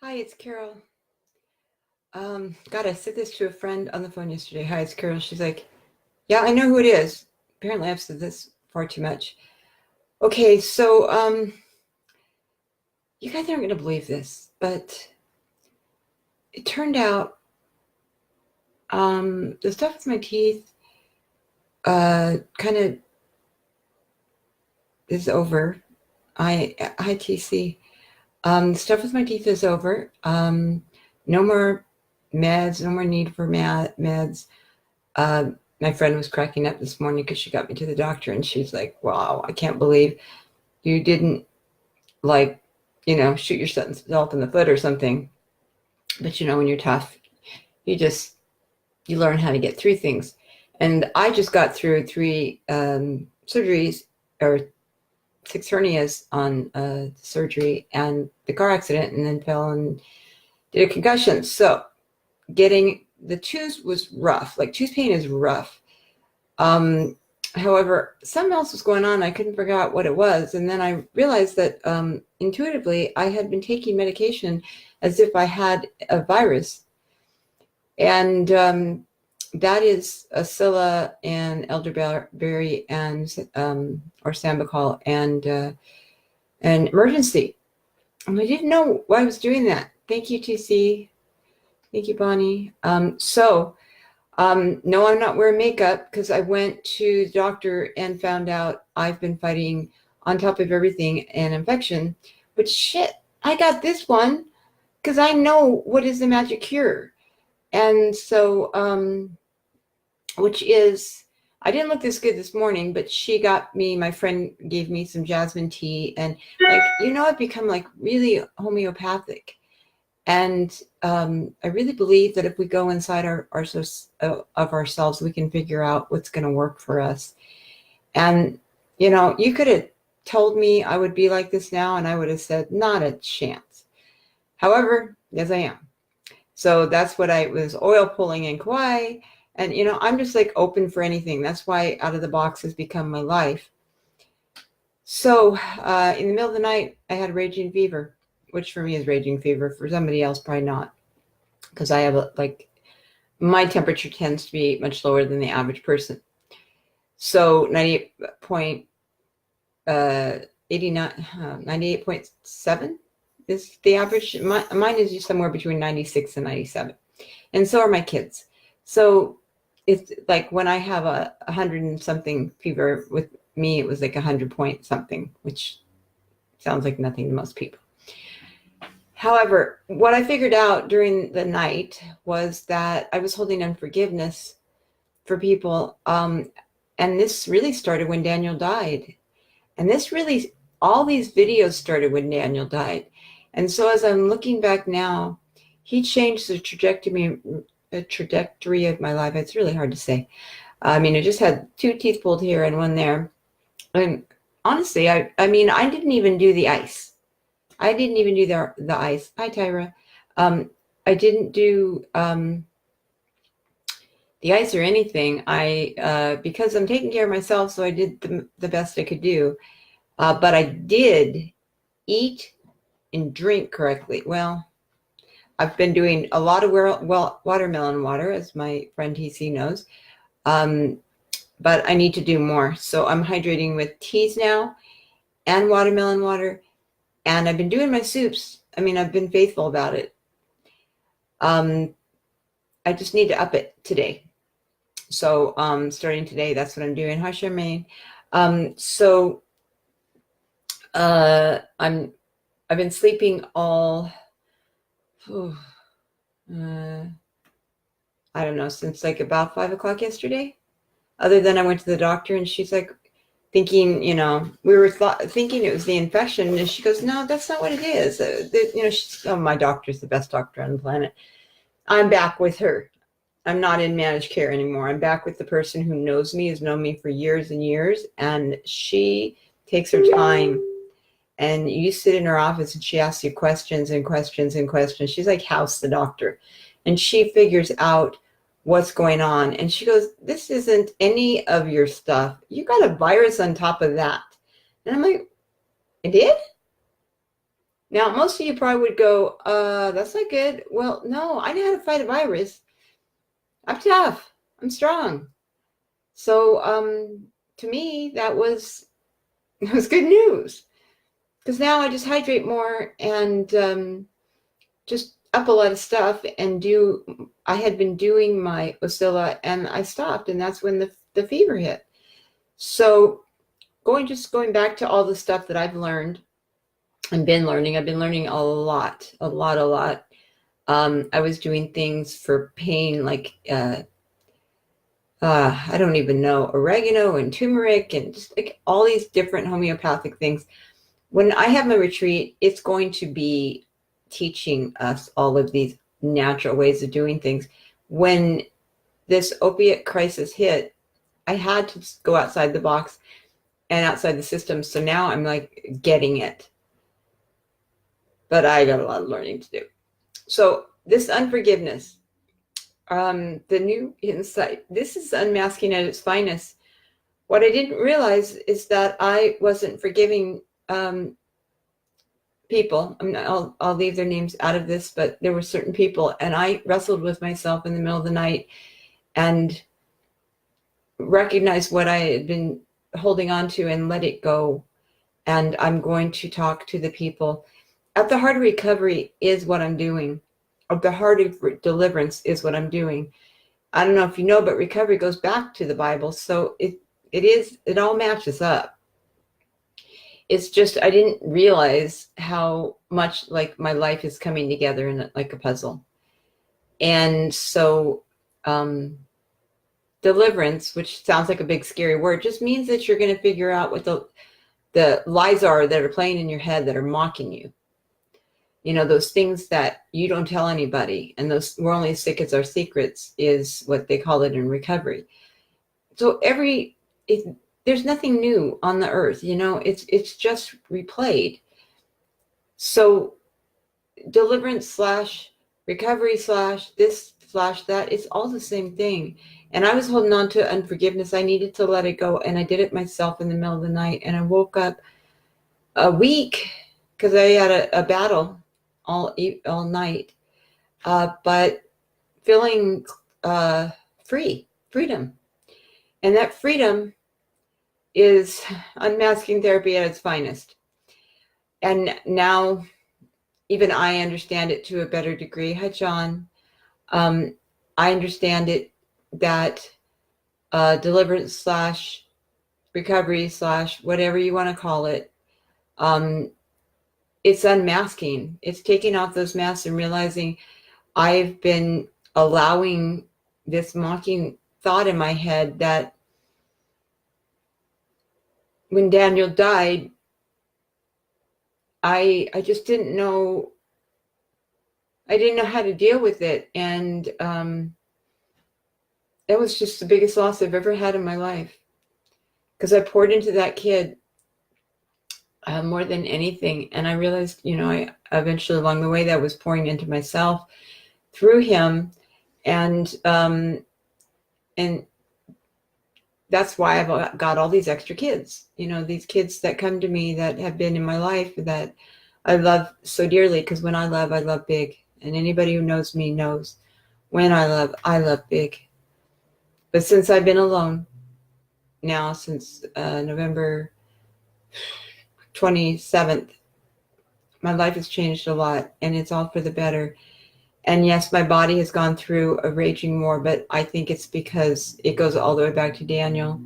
Hi, it's Carol. God, I said this to a friend on the phone yesterday. Hi, it's Carol. She's like, yeah, I know who it is. Apparently I've said this far too much. Okay, so you guys aren't going to believe this, but it turned out the stuff with my teeth kind of is over. Hi, TC. The stuff with my teeth is over. No more meds, no more need for meds. My friend was cracking up this morning because she got me to the doctor and she's like, wow, I can't believe you didn't shoot yourself in the foot or something. But when you're tough, you learn how to get through things. And I just got through 3 surgeries or 6 hernias on surgery and the car accident, and then fell and did a concussion. So getting the tooth was rough. Like, tooth pain is rough. However, something else was going on. I couldn't figure out what it was. And then I realized that intuitively, I had been taking medication as if I had a virus. And that is Acilla and elderberry and or Sambucol and emergency. And I didn't know why I was doing that. Thank you, TC. Thank you, Bonnie. No, I'm not wearing makeup because I went to the doctor and found out I've been fighting, on top of everything, an infection. But shit, I got this one because I know what is the magic cure. And so, which is, I didn't look this good this morning, but my friend gave me some jasmine tea, and I've become really homeopathic. And I really believe that if we go inside of ourselves, we can figure out what's going to work for us. And, you could have told me I would be like this now, and I would have said, not a chance. However, yes, I am. So that's what I was oil pulling in Kauai. And, I'm just open for anything. That's why out of the box has become my life. So in the middle of the night, I had a raging fever, which for me is raging fever. For somebody else, probably not. Because I have my temperature tends to be much lower than the average person. So 98.7 is the average. Mine is somewhere between 96 and 97. And so are my kids. So it's when I have a 100 and something fever, with me, it was 100 point something, which sounds like nothing to most people. However, what I figured out during the night was that I was holding unforgiveness for people. And this really started when Daniel died. And all these videos started when Daniel died. And so as I'm looking back now, he changed the trajectory of my life. It's really hard to say. I just had 2 teeth pulled here and 1 there. And honestly, I didn't even do the ice. I didn't even do the ice. Hi, Tyra. I didn't do the ice or anything. Because I'm taking care of myself, so I did the best I could do. But I did eat and drink correctly. Well, I've been doing a lot of watermelon water, as my friend TC knows. But I need to do more. So I'm hydrating with teas now and watermelon water. And I've been doing my soups. I've been faithful about it. I just need to up it today. So starting today, that's what I'm doing. Hi, Charmaine. I've been sleeping all, I don't know, since about 5 o'clock yesterday. Other than I went to the doctor and she's thinking, we were thinking it was the infection. And she goes, no, that's not what it is. My doctor's the best doctor on the planet. I'm back with her. I'm not in managed care anymore. I'm back with the person who knows me, has known me for years and years. And she takes her time. And you sit in her office and she asks you questions and questions and questions. She's like House, the doctor. And she figures out what's going on. And she goes, this isn't any of your stuff. You got a virus on top of that. And I'm like, I did? Now, most of you probably would go, that's not good. Well, no, I know how to fight a virus. I'm tough. I'm strong. So to me, that was good news, because now I just hydrate more and just up a lot of stuff and do. I had been doing my Oscilla and I stopped, and that's when the fever hit. So going back to all the stuff that I've learned and been learning. I've been learning a lot. I was doing things for pain like I don't even know, oregano and turmeric and just like all these different homeopathic things. When I have my retreat, it's going to be teaching us all of these natural ways of doing things. When this opiate crisis hit, I had to go outside the box and outside the system. So now I'm like getting it. But I got a lot of learning to do. So this unforgiveness, the new insight, this is unmasking at its finest. What I didn't realize is that I wasn't forgiving people. I'll leave their names out of this, but there were certain people, and I wrestled with myself in the middle of the night and recognized what I had been holding on to and let it go. And I'm going to talk to the people. At the heart of recovery is what I'm doing. At the heart of deliverance is what I'm doing. I don't know if you know, but recovery goes back to the Bible. So it all matches up. It's just, I didn't realize how much like my life is coming together in like a puzzle. And so deliverance, which sounds like a big scary word, just means that you're going to figure out what the lies are that are playing in your head that are mocking you. You know, those things that you don't tell anybody, and those we're only as sick as our secrets is what they call it in recovery. So there's nothing new on the earth, you know, it's just replayed. So deliverance slash recovery slash this slash that, it's all the same thing. And I was holding on to unforgiveness. I needed to let it go, and I did it myself in the middle of the night. And I woke up a week because I had a battle all night, but feeling freedom. And that freedom is unmasking therapy at its finest. And now even I understand it to a better degree. Hi, John. I understand it that deliverance slash recovery slash whatever you want to call it, it's unmasking. It's taking off those masks and realizing I've been allowing this mocking thought in my head that when Daniel died, I just didn't know. I didn't know how to deal with it. And it was just the biggest loss I've ever had in my life, because I poured into that kid more than anything. And I realized, you know, I eventually along the way that I was pouring into myself through him. And that's why I've got all these extra kids, you know, these kids that come to me that have been in my life that I love so dearly, because when I love big. And anybody who knows me knows when I love big. But since I've been alone now, since November 27th, my life has changed a lot, and it's all for the better. And yes, my body has gone through a raging war, but I think it's because it goes all the way back to Daniel.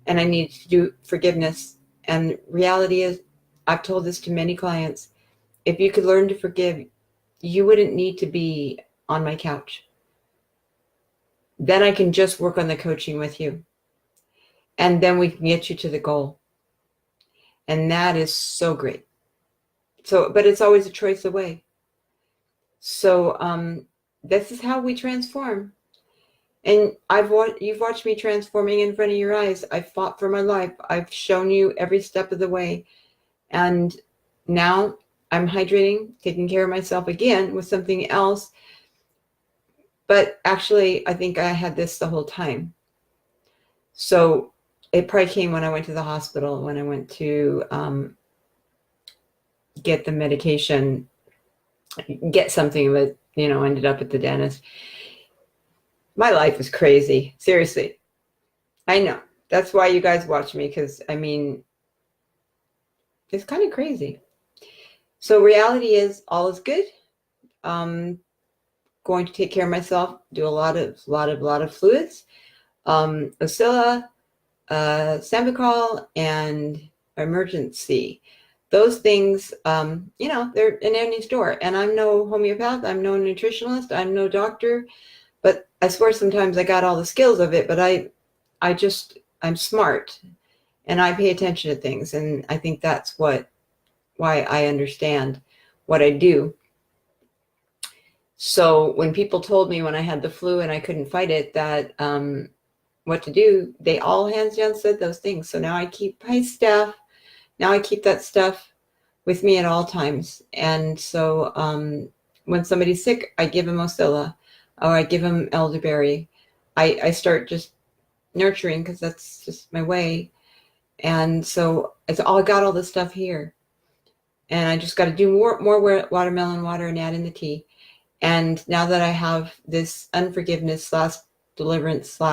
And I need to do forgiveness. And reality is, I've told this to many clients, if you could learn to forgive, you wouldn't need to be on my couch. Then I can just work on the coaching with you. And then we can get you to the goal. And that is so great. So, but it's always a choice away. So this is how we transform. And you've watched me transforming in front of your eyes. I've fought for my life. I've shown you every step of the way. And now I'm hydrating, taking care of myself again with something else. But actually, I think I had this the whole time. So it probably came when I went to the hospital, when I went to get the medication, get something, but, ended up at the dentist. My life is crazy. Seriously. I know. That's why you guys watch me, because, it's kind of crazy. So reality is all is good. Going to take care of myself, do a lot of fluids, Oscilla, Sambucol, and Emergency. Those things, they're in any store. And I'm no homeopath, I'm no nutritionalist, I'm no doctor, but I swear sometimes I got all the skills of it, but I'm smart and I pay attention to things. And I think that's why I understand what I do. So when people told me when I had the flu and I couldn't fight it, that what to do, they all hands down said those things. So now I keep my stuff. Now I keep that stuff with me at all times. And so when somebody's sick, I give them Oscilla, or I give them elderberry. I start just nurturing, because that's just my way. And so I got all this stuff here. And I just got to do more watermelon water and add in the tea. And now that I have this unforgiveness / deliverance /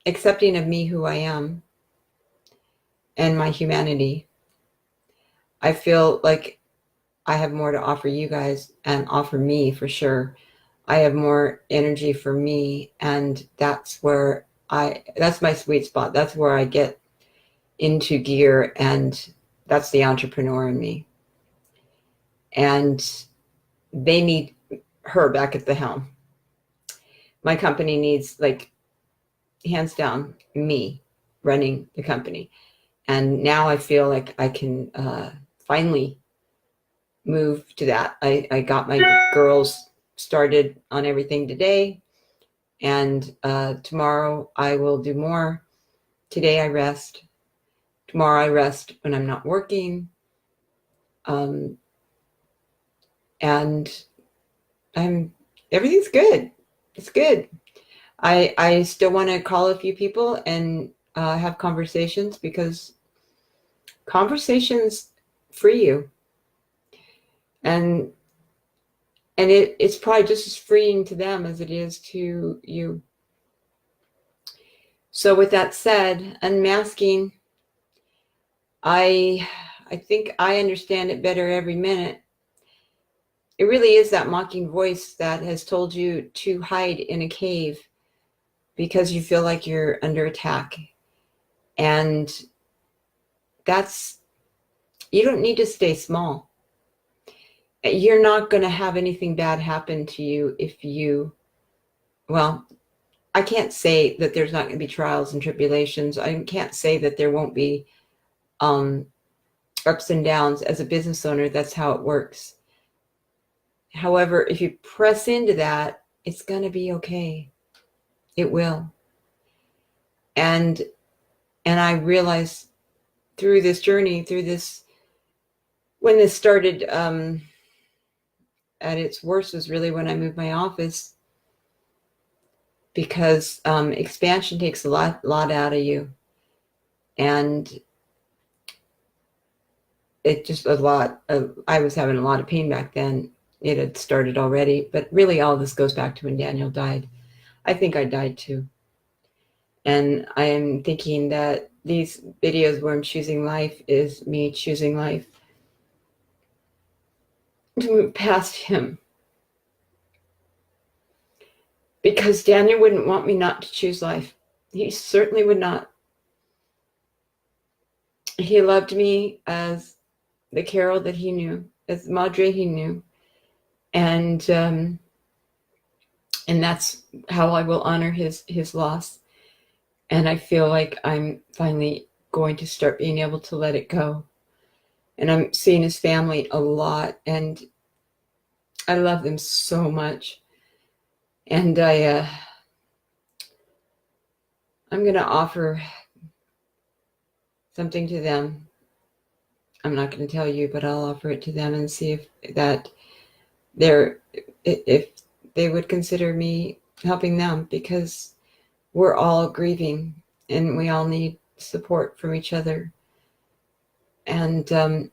accepting of me, who I am, and my humanity, I feel like I have more to offer you guys, and offer me for sure. I have more energy for me, and that's my sweet spot. That's where I get into gear, and that's the entrepreneur in me. And they need her back at the helm. My company needs, hands down, me running the company. And now I feel like I can finally move to that. I got my girls started on everything today, and tomorrow I will do more. Today I rest. Tomorrow I rest when I'm not working. And everything's good. It's good. I still want to call a few people and have conversations, because conversations free you. And it's probably just as freeing to them as it is to you. So with that said, unmasking, I think I understand it better every minute. It really is that mocking voice that has told you to hide in a cave because you feel like you're under attack. And you don't need to stay small. You're not going to have anything bad happen to you I can't say that there's not going to be trials and tribulations. I can't say that there won't be ups and downs. As a business owner, that's how it works. However, if you press into that, it's going to be okay. It will. And I realized through this journey, when this started at its worst was really when I moved my office, because expansion takes a lot out of you. And it just I was having a lot of pain back then. It had started already, but really all this goes back to when Daniel died. I think I died too. And I am thinking that these videos where I'm choosing life is me choosing life to move past him. Because Daniel wouldn't want me not to choose life. He certainly would not. He loved me as the Carol that he knew, as Madre he knew. And that's how I will honor his loss. And I feel like I'm finally going to start being able to let it go. And I'm seeing his family a lot, and I love them so much. And I'm going to offer something to them. I'm not going to tell you, but I'll offer it to them and see if they would consider me helping them, because we're all grieving and we all need support from each other. And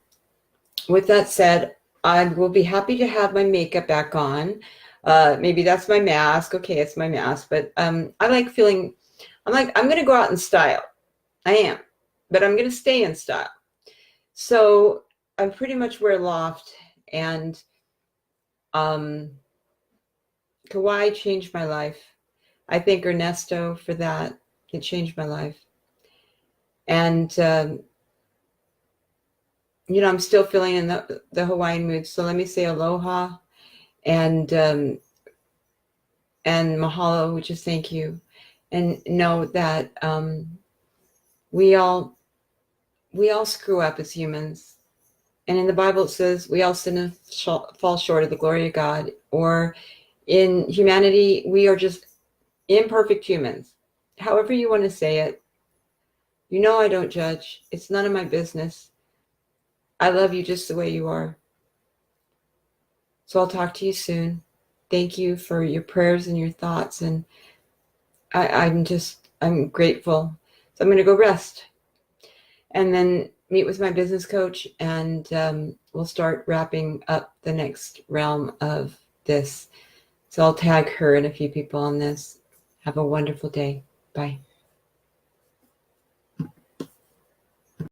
with that said, I will be happy to have my makeup back on. Maybe that's my mask. Okay, it's my mask. But I like feeling, I'm going to go out in style. I am. But I'm going to stay in style. So I pretty much wear loft, and Kauai changed my life. I thank Ernesto for that. It changed my life. And, I'm still feeling in the Hawaiian mood. So let me say aloha and mahalo, which is thank you. And know that we all screw up as humans. And in the Bible, it says we all sin and fall short of the glory of God. Or in humanity, we are just imperfect humans. However you want to say it. I don't judge. It's none of my business. I love you just the way you are. So I'll talk to you soon. Thank you for your prayers and your thoughts. And I'm grateful. So I'm going to go rest and then meet with my business coach, and we'll start wrapping up the next realm of this. So I'll tag her and a few people on this. Have a wonderful day. Bye.